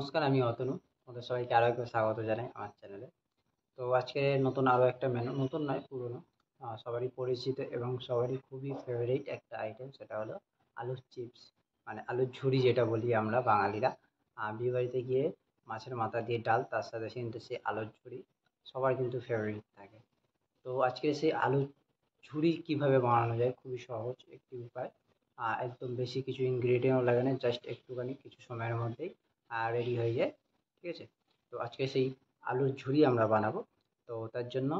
নমস্কার, আমি অতনু। তোমাদের সবাইকে আরও একবার স্বাগত জানাই আমার চ্যানেলে। তো আজকে নতুন আরও একটা মেনু, নতুন নয় পুরনো, সবারই পরিচিত এবং সবারই খুবই ফেভারিট একটা আইটেম, সেটা হলো আলুর চিপস, মানে আলুর ঝুরি যেটা বলি আমরা বাঙালিরা। বিয়ে বাড়িতে গিয়ে মাছের মাথা দিয়ে ডাল, তার সাথে কিন্তু সেই আলুর ঝুরি সবার কিন্তু ফেভারিট থাকে। তো আজকে সেই আলুর ঝুরি কীভাবে বানানো যায়, খুবই সহজ একটি উপায়। একদম বেশি কিছু ইনগ্রেডিয়েন্টও লাগে না, জাস্ট একটুখানি কিছু সময়ের মধ্যেই রেডি হয়ে যায়। ঠিক আছে? তো আজকে সেই আলুর ঝুরি আমরা বানাবো। তো তার জন্য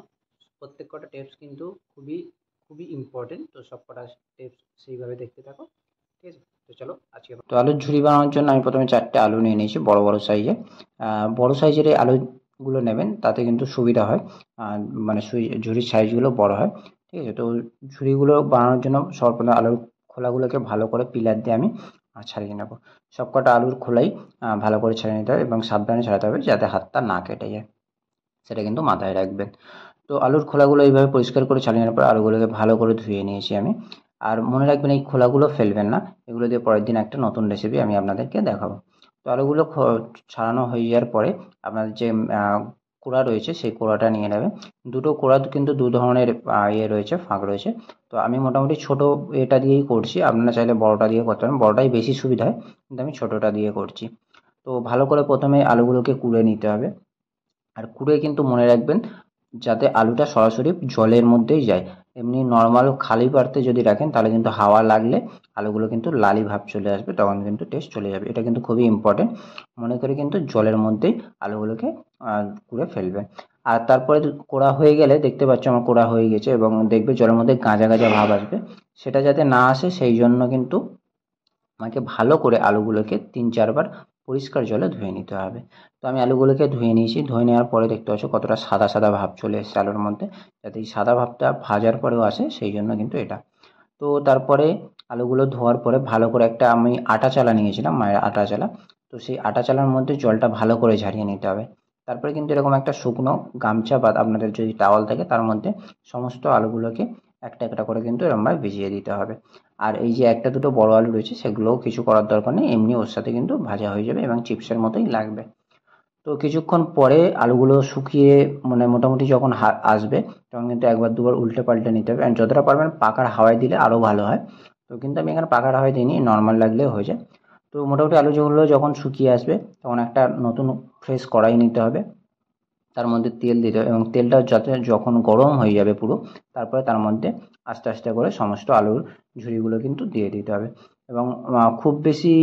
প্রত্যেক কটা টিপস কিন্তু খুবই খুবই ইম্পর্টেন্ট। তো সব কটা টিপস সেইভাবে দেখতে থাকো। ঠিক আছে? তো চলো আজকে তো আলুর ঝুরি বানানোর জন্য আমি প্রথমে 4টে আলু নিয়ে নিয়েছি বড় বড় সাইজে। বড় সাইজের এই আলুগুলো নেবেন, তাতে কিন্তু সুবিধা হয়। মানে ঝুরির সাইজগুলো বড় হয়। ঠিক আছে? তো ঝুরিগুলো বানানোর জন্য সর্বপ্রথম আলুর খোলাগুলোকে ভালো করে পিলার দিয়ে আমি ছাড়িয়ে নেব। সব কটা আলুর খোলাই ভালো করে ছাড়িয়ে নিতে হবে এবং সাবধানে ছাড়াতে হবে যাতে হাতটা না কেটে যায়, সেটা কিন্তু মাথায় রাখবেন। তো আলুর খোলাগুলো এইভাবে পরিষ্কার করে ছাড়িয়ে নেওয়ার পর আলুগুলোকে ভালো করে ধুয়ে নিয়েছি আমি। আর মনে রাখবেন, এই খোলাগুলো ফেলবেন না। এগুলো দিয়ে পরের দিন একটা নতুন রেসিপি আমি আপনাদেরকে দেখাবো। তো আলুগুলো ছাড়ানো হয়ে যাওয়ার পরে আপনার যে কোড়া রয়েছে সেই কোড়াটা নিয়ে নেবেন। দুটো কোড়া কিন্তু দু ধরনের রয়েছে, ফাঁক রয়েছে। তো আমি মোটামুটি ছোট এটা দিয়েই করছি, আপনারা চাইলে বড়টা দিয়ে করতে পারেন, বড়টাই বেশি সুবিধা হয়, কিন্তু আমি ছোটটা দিয়ে করছি। তো ভালো করে প্রথমে আলুগুলোকে কুড়ে নিতে হবে। আর কুড়ে কিন্তু মনে রাখবেন যাতে আলুটা সরাসরি জলের মধ্যেই যায়। এমনি নর্মাল খালি পাত্রে যদি রাখেন তাহলে কিন্তু হাওয়া লাগলে আলুগুলো কিন্তু লালি ভাব চলে আসবে, তখন কিন্তু টেস্ট চলে যাবে। এটা কিন্তু খুবই ইম্পর্টেন্ট। মনে করে কিন্তু জলের মধ্যেই আলুগুলোকে কুড়ে ফেলবেন। আর তারপরে কোড়া হয়ে গেলে দেখতে পাচ্ছ আমার কোড়া হয়ে গেছে, এবং দেখবে জলের মধ্যে গাঁজা গাঁজা ভাব আসবে। সেটা যাতে না আসে সেই জন্য কিন্তু আমাকে ভালো করে আলুগুলোকে 3-4 বার পরিষ্কার জলে ধুয়ে নিতে হবে। তো আমি আলুগুলোকে ধুয়ে নিয়েছি। ধুয়ে নেওয়ার পরে দেখতে পাচ্ছ কতটা সাদা সাদা ভাব চলে এসেছে আলুর মধ্যে। যাতে এই সাদা ভাবটা ভাজার পরেও আসে সেই জন্য কিন্তু এটা। তো তারপরে আলুগুলো ধোয়ার পরে ভালো করে একটা আমি আটা চালা নিয়েছিলাম, মায়ের আটা চালা। তো সেই আটা চালার মধ্যে জলটা ভালো করে ঝারিয়ে নিতে হবে। তারপরে কিন্তু এরকম একটা শুকনো গামছা বা আপনাদের যদি টাওয়াল থাকে তার মধ্যে সমস্ত আলুগুলোকে একটা একটা করে কিন্তু এরকমভাবে ভিজিয়ে দিতে হবে। আর এই যে একটা দুটো বড় আলু রয়েছে সেগুলোও কিছু করার দরকার নেই, এমনি ওর সাথে কিন্তু ভাজা হয়ে যাবে এবং চিপসের মতোই লাগবে। তো কিছুক্ষণ পরে আলুগুলো শুকিয়ে মানে মোটামুটি যখন আসবে, তখন কিন্তু একবার দুবার উল্টে পাল্টে নিতে হবে। অ্যান্ড যতটা পারবেন পাখার হাওয়ায় দিলে আরও ভালো হয়। তো কিন্তু আমি এখানে পাখার হাওয়ায় দিইনি, নর্মাল লাগলেও হয়ে যায়। তো মোটামুটি আলুগুলো যখন শুকিয়ে আসবে তখন একটা নতুন ফ্রেশ কড়াই নিতে হবে। তার মধ্যে তেল দিতে হবে এবং তেলটা যাতে যখন গরম হয়ে যাবে পুরো, তারপরে তার মধ্যে আস্তে আস্তে করে সমস্ত আলুর ঝুরিগুলো কিন্তু দিয়ে দিতে হবে। এবং খুব বেশি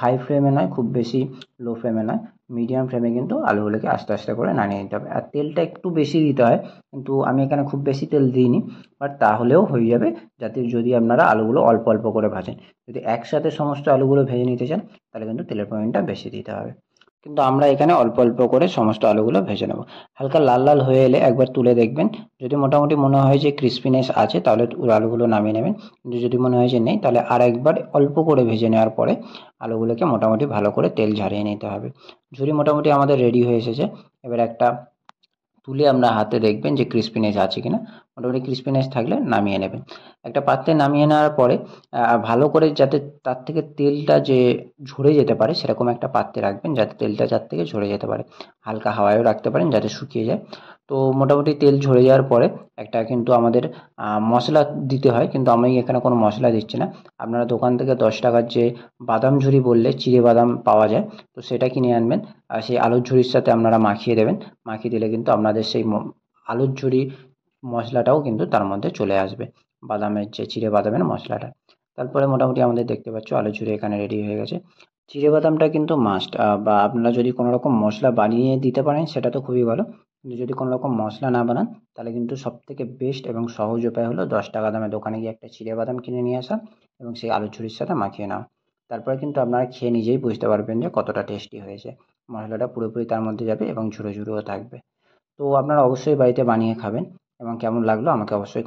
হাই ফ্লেমে নয়, খুব বেশি লো ফ্লেমে নয়, মিডিয়াম ফ্লেমে কিন্তু আলুগুলোকে আস্তে আস্তে করে নামিয়ে নিতে হবে। আর তেলটা একটু বেশি দিতে হয়, কিন্তু আমি এখানে খুব বেশি তেল দিইনি। বাট তাহলেও হয়ে যাবে, যাতে যদি আপনারা আলুগুলো অল্প অল্প করে ভাজেন। যদি একসাথে সমস্ত আলুগুলো ভেজে নিতে চান তাহলে কিন্তু তেলের পরিমাণটা বেশি দিতে হবে। কিন্তু আমরা এখানে অল্প অল্প করে সমস্ত আলুগুলো ভেজে নেব। হালকা লাল লাল হয়ে এলে একবার তুলে দেখবেন। যদি মোটামুটি মনে হয় যে ক্রিস্পিনেস আছে তাহলে আলুগুলো নামিয়ে নেবেন। কিন্তু যদি মনে হয় যে নেই তাহলে আর একবার অল্প করে ভেজে নেওয়ার পরে আলুগুলোকে মোটামুটি ভালো করে তেল ঝারিয়ে নিতে হবে। ঝুরি মোটামুটি আমাদের রেডি হয়ে এসেছে। এবার একটা তুলে আমরা হাতে দেখবেন যে ক্রিস্পিনেস আছে কিনা। মোটামুটি ক্রিস্পিনেস থাকলে নামিয়ে নেবেন। একটা পাত্রে নামিয়ে নেওয়ার পরে ভালো করে যাতে তার থেকে তেলটা যে ঝরে যেতে পারে সেরকম একটা পাত্রে রাখবেন, যাতে তেলটা যার থেকে ঝরে যেতে পারে। হালকা হাওয়ায়ও রাখতে পারেন যাতে শুকিয়ে যায়। তো মোটামুটি তেল ঝরে যাওয়ার পরে একটা কিন্তু আমাদের মশলা দিতে হয়, কিন্তু আমি এখানে কোনো মশলা দিচ্ছি না। আপনারা দোকান থেকে 10 টাকার যে বাদাম ঝুরি বললে চিড়ে বাদাম পাওয়া যায়, তো সেটা কিনে আনবেন। আর সেই আলুর ঝুরির সাথে আপনারা মাখিয়ে দেবেন। মাখিয়ে দিলে কিন্তু আপনাদের সেই আলুর ঝুরি মশলাটাও কিন্তু তার মধ্যে চলে আসবে, বাদামের যে চিড়ে বাদামের মশলাটা। তারপরে মোটামুটি আমাদের দেখতে পাচ্ছ আলু ঝুরি এখানে রেডি হয়ে গেছে। চিড়ে বাদামটা কিন্তু মাস্ট, বা আপনারা যদি কোনো রকম মশলা বানিয়ে দিতে পারেন সেটা তো খুবই ভালো। কিন্তু যদি কোনো রকম মশলা না বানান তাহলে কিন্তু সব থেকে বেস্ট এবং সহজ উপায় হলো 10 টাকা দামের দোকানে গিয়ে একটা চিড়ে বাদাম কিনে নিয়ে আসা এবং সেই আলু ঝুরির সাথে মাখিয়ে নেওয়া। তারপরে কিন্তু আপনারা খেয়ে নিজেই বুঝতে পারবেন যে কতটা টেস্টি হয়েছে। মশলাটা পুরোপুরি তার মধ্যে যাবে এবং ঝুরো ঝুরোও থাকবে। তো আপনারা অবশ্যই বাড়িতে বানিয়ে খাবেন এবং কেমন লাগলো আমাকে অবশ্যই